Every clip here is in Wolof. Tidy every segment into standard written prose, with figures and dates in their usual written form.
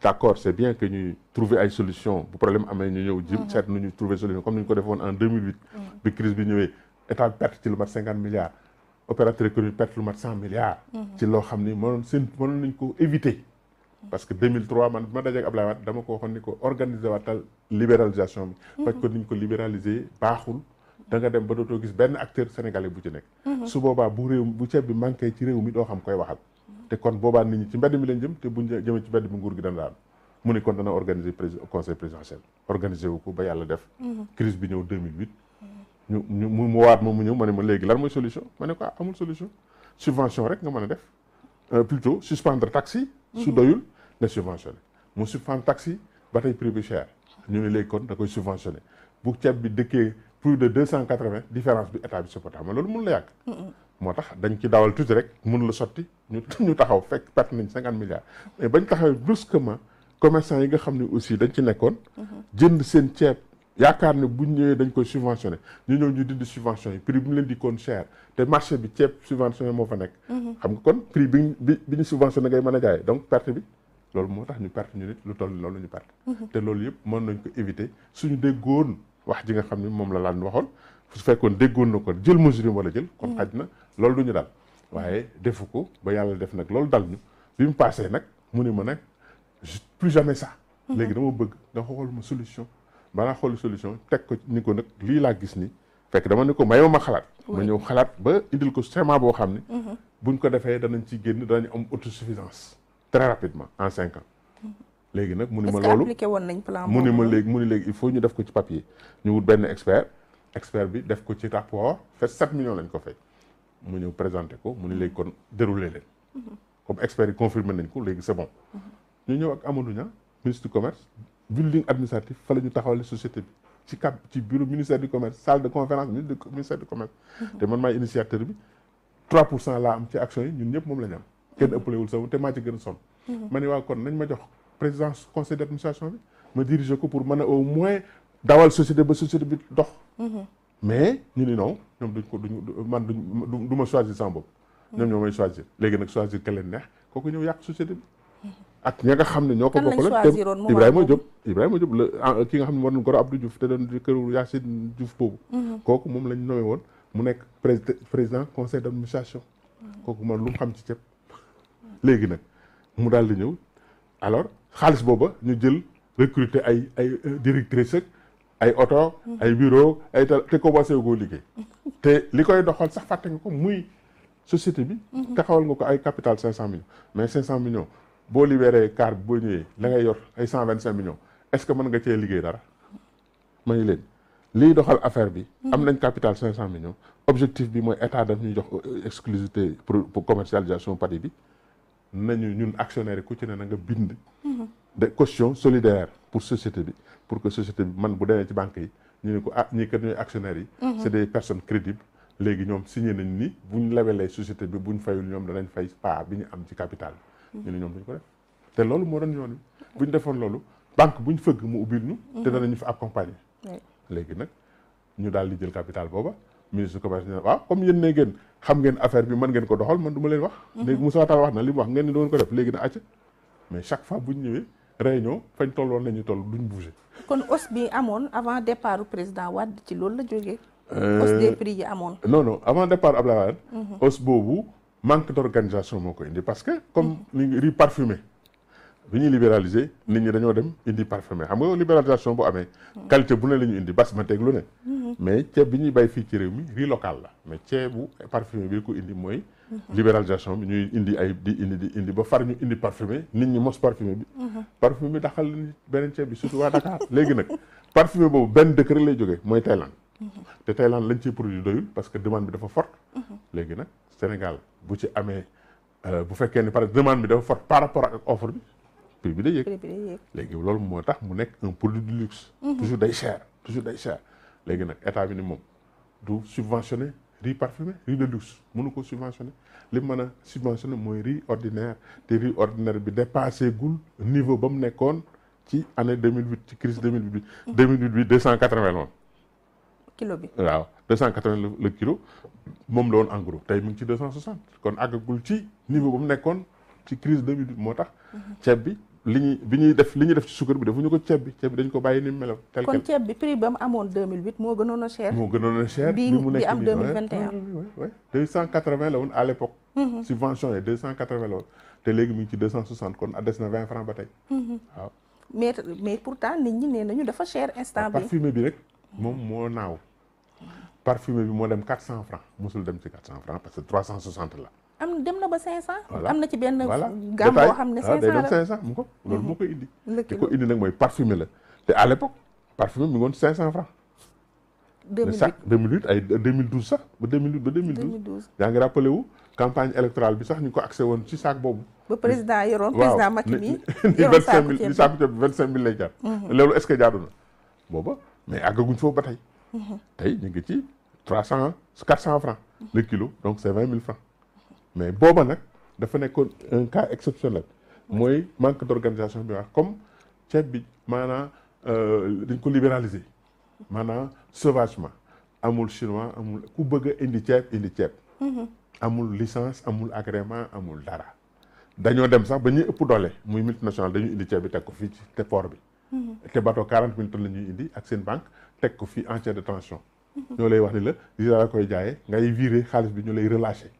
d'accord c'est bien que ñuy trouver ay solution bu problème amee ñu ñëw jëm seet nu ñu trouver solution comme ni ñu ko defoon en 2008 bi crise bi ñëwee état bi perte ci lu mat 50 milliards opérateur économique perte lu mat 100 milliards ci loo xam ni mënoon nañ ko éviter parce que 2003 man bi ma dajeeg Ablaye Wade dama ko waxoon ni ko organiser waatal libéralisation bi faj ko niñ ko libéraliser baaxul da nga dem ba dootoo gis benn acteur sénégalais bu ci nekk su boobaa bu ceeb bi manqué ci réew mi doo xam koy waxal te kon boobaa nit ñi ci mbedd mi lañ jëm te buñ jëmee ci mbedd mi nguur gi dana daan mu ne kon dana organiser conseil présidentiel organiser wu ko ba yàlla def crise bi ñëw 2008 mu waat ma mu ñëw ma ne ma léegi lan mooy solution ma ne ko amul solution subvention rek nga mën a def plutôt suspendre taxes yi su doyul nga subventionné mu suspendre taxes yi ba tey prix bi cher ñu ne léegi kon da koy subventionné bu ceeb bi dëkkee plus de 280 différence bi état bi supportable ma loolu mun la yàgg moo tax dañ ci dawal tuuti rek mun la sotti ñu taxaw fekk perte nañ 50 milliards mais bañ taxawee brusquement commerçant yi nga xam ne aussi dañ ci nekkoon jënd seen ceeb yaakaar ne buñ ñëwee dañ koy subventionné ñu ñëw ñu dindi subvention yi prix bi mu leen di koon cher te marché bi ceeb subventionné moo fa nekk xam nga kon prix bi ñu subventionné ngay mën a jaay donc perte bi loolu moo tax ñu perte ñu nit lu toll loolu ñu perte te loolu yëpp mën nañ ko éviter suñu déggoon wax ji nga xam ne moom la laan waxoon su fekkoon déggoon na ko jël mesure wala jël kon xaj na loolu du ñu dal waaye defu ko ba yàlla def nag loolu dal ñu bi mu passé nag mu ne ma nag plus jamais ça léegi dama bëgg nga xool ma solution balaa xool solution teg ko ni ko nag lii laa gis ni fekk dama ne ko may ma xalaat ma ñëw xalaat ba indil ko schéma boo xam ne buñ ko defee danañ ci génn danañ am autosuffisance très rapidement en 5 ans léegi nag mu ni ma loolu mu ni léegi il faut ñu def ko ci papier ñu wut benn expert bi def ko ci rapport fait 7 millions lañ ko fay mu ñëw présenté ko mu ni léegi kon déroulé leen comme expert yi confirmé nañ ko léegi c'est bon ñu ñëw ak Amadou Niang ministre du commerce building administratif fa la ñu taxawale société bi ci bureau ministère du commerce salle de conférence ministère du commerce te man maay initiateur bi 3% laa am ci action yi ñun ñëpp moom la ñu am kenn ëppalewul sama te maa ci gën a sonn ma ne waaw kon nañ ma jox présidence conseil d'administration bi ma diriger ko pour mën a au moins dawal société ba société bi dox mais ñu ni non ñoom du ma choisir sama bopp ñoom ñoo may choisir léegi nag choisir ka leen neex kooku ñëw yàq société bi ak ña nga xam ne ñoo ko bokkaloon te Ibrahima Diop la ki nga xam ne war na goro Abdou Diouf te doon këru Yacine Diouf boobu kooku moom lañ nommé woon mu nekk président conseil d'administration kooku man lu mu xam ci ceeb léegi nag mu daal di ñëw alors xaalis booba ñu jël recruter ay directrices ak ay oto ay bureau ay te commencé goo liggéey te li koy doxal sax fàtte nga ko muy société bi taxawal nga ko ay capital 500 millions mais 500 millions boo libéré car bi boo ñëwee la ngay yor ay 125 millions est-ce que mën nga cee liggéey dara ma ne leen liy doxal affaire bi am nañ capital 500 millions objectif bi mooy état daf ñuy jox exclusivité pour commercialisation padi bi nañu ñun actionnaire yi ku ci ne na nga bind de caution solidaire pour société bi pour que société bi man bu demee ci banque yi ñu ne ko ñii kat ñooy actionnaires yi c'est des personnes crédibles léegi ñoom signé nañ ni buñ lebelee société bi buñ fayul ñoom danañ fay part bi ñu am ci capital ñu ne ñoom duñ ko def te loolu moo doon yoon wi buñ defoon loolu banque buñ fëgg mu ubbil ñu te danañu fa accompagner léegi nag ñu daal di jël capital booba ministre du commerce ne waaw comme yéen ne ngeen xam ngeen affaire bi mën ngeen ko doxal man du ma leen wax léegi Moussa Tall wax na li mu wax ngeen ni doon ko def léegi na acca mais chaque fois buñ ñëwee réunion fañ tolloon nañu toll duñ bouger kon hausse bi amoon avant départ du président Wade ci loolu la jógee hausse des prix yi amoon non avant départ Abdoulaye Wade hausse boobu manque d'organisation moo ko indi parce que comme li riz parfumé bi ñuy libéraliser nit ñi dañoo dem indi parfumé xam nga libéralisation bu amee qualité bu ne la ñu indi basmati ak lu ne mais ceeb bi ñuy bay fii ci réew mi riz local la mais ceebu parfumé bi ko indi mooy libéralisation bi ñuy indi ay di indi ba far ñu indi parfumé nit ñi mos parfumé bi parfumé bi daxal leen beneen ceeb bi surtout waa Dakar léegi nag parfumé boobu benn dëkk rek lay jógee mooy Thaïlande te Thaïlande lañ ciy produit doyul parce que demande bi dafa forte léegi nag Sénégal bu ci amee bu fekkee ne par demande bi dafa forte par rapport ak offre bi prix bi day yéeg léegi loolu moo tax mu nekk un produit de luxe toujours day cher léegi nag état bi ni moom du subventionné riz parfumé riz de luxe mënu ko subventionné li mën a subventionné mooy riz ordinaire te riz ordinaire bi dépassé gul niveau ba mu nekkoon ci année 2008 ci crise 2008 280 loon kilo bi waaw 280 le kilo moom la woon en gros tey mu ngi ci 260 kon àggagul ci niveau ba mu nekkoon ci crise 2008 moo tax ceeb bi bi ñuy def ci suukar bi defuñu ko ceeb bi dañ ko bàyyi ni mu meloon tel quel. kon ceeb bi prix ba mu amoon 2008 moo gënoon a cher. moo gënoon a cher bi nekk am 2021. oui 280 la woon à l'époque. subvention yi 280 la woon te léegi mu ngi ci 260 kon des na 20 francs ba tey. waaw mais pourtant nit ñi nee nañu dafa cher instant bi. parfumé bi rek moom moo naaw. parfumé bi moo dem 400 francs mosul dem ci 400 francs parce que 360 la. dem na ba 500. voilà am na ci benn gamme détail boo xam ne 500 day la. dem 500 mu ko loolu moo koy indi. lëkkaloo te ko indi nag mooy parfumé la te à l'époque parfumé mi ngi woon 500 francs. 2008 le sac 2008 ay 2012 sax ba 2012. yaa ngi rappelé wu campagne électorale bi sax ñu ko accès woon ci sac boobu. ba président yoroon waaw président Macky mi ni yoroon saaku ceeb 25000 lay jar. loolu est-ce que jaadu na booba mais àggaguñ foofu ba tey. tey ñu ngi ci 400 francs le kilo donc c'est 20 000 francs mais booba nag dafa nekkoon un cas exceptionnel mooy manque d'organisation bi wax comme ceeb bi maanaam dañ ko libéraliser maanaam sauvagement amul chinois amul ku bëgg a indi ceeb. amul licence amul agrément amul dara. dañoo dem sax ba ñuy ëpp doole muy multinational dañuy indi ceeb bi teg ko fii ci te port bi. te bateau 40 000 tonnes la ñuy indi ak seen banque teg ko fii entière de tension. ñoo lay wax ni la li la koy jaayee ngay virer xaalis bi ñu lay relâché.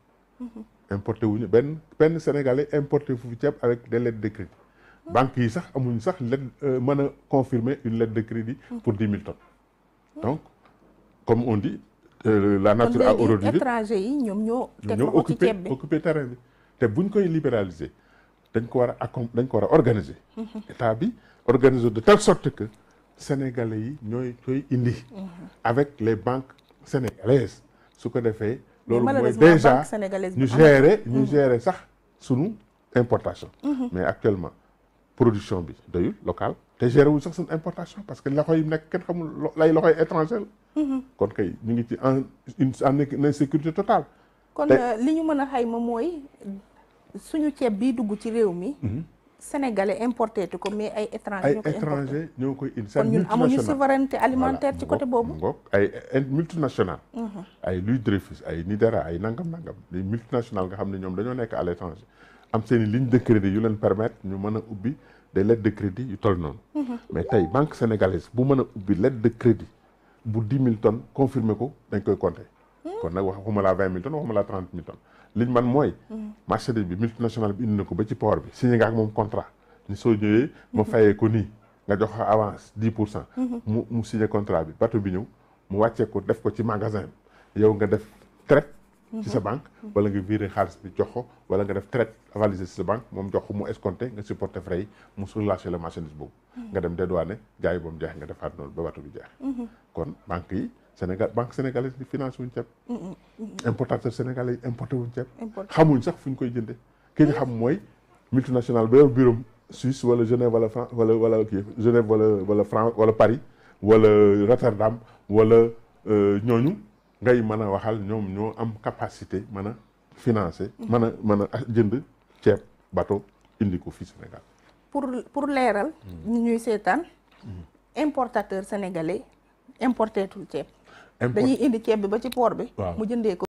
importé wuñu benn sénégalais importé fu fi ceeb avec des lettres de crédit. banques yi sax amuñu sax lettre mën a confirmer une lettre de crédit pour 10 000 tonnes. donc comme on dit la nature a horreur du vide. étranger yi ñoom ñoo teg loxo ci ceeb bi occupé terrain bi te buñ koy libéraliser dañ ko war a organiser. état bi organiser de telle sorte que sénégalais yi ñooy koy indi. avec les banques sénégalaises su ko defee. loolu mooy déjà ñu gérer sax sunu importation. mais actuellement production bi doyul local te gérer wul sax sunu importation parce que loxo yi nekk kenn xamul lay loxoy étranger la. kon kay ñu ngi ci en insécurité totale. kon li ñu mën a xayma mooy suñu ceeb bi dugg ci réew mi. sénégalais importé ko mais ay étranger ñoo koy indi. kon ñun amuñu souveraineté alimentaire ci côté boobu. ay multinational. ay Louis Dreyfus ay Nidera ay nangam des multinationales nga xam ne ñoom dañoo nekk à l'étranger am seen i ligne de crédit yu leen permettre ñu mën a ubbi des lettres de crédit yu toll noonu. mais tey banque sénégalaise bu mën a ubbi lettre de crédit bu 10 000 tonnes confirmer ko dañ koy compter. kon nag waxuma la 20 000 tonnes waxuma la 30 000 tonnes. liñ man mooy marchandise bi multinational bi indi na ko ba ci port bi signé nga ak moom contrat ni soo ñëwee ma fayee ko nii nga jox ko avance 10%. mu signé contrat bi bateau bi ñëw mu wàccee ko def ko ci magasin bi yow nga def traite ci sa banque wala nga viré xaalis bi jox ko wala nga def traite avalisé ci sa banque moom jox ko mu escompté nga supporté frais yi mu relâché la marchandise boobu nga dem dédouané jaay ba mu jeex nga defaat noonu ba bateau bi jeex. kon banque yi banque sénégalaise bi financé wuñ ceeb. importateur sénégalais yi importé wuñ ceeb. xamuñ sax fu ñu koy jëndee. ki ñu xam mooy multinational ba yor bureau Suisse wala Genève wala France wala kii Genève wala France wala Paris wala Rotterdam wala ñooñu ngay mën a waxal ñoom ñoo am capacité mën a financer. mën a jënd ceeb bateau indi ko fii Sénégal. pour leeral. ñu ñuy seetaan. importateur sénégalais importé tul ceeb. dañuy indi ceeb bi ba ci port bi. mu jëndee ko.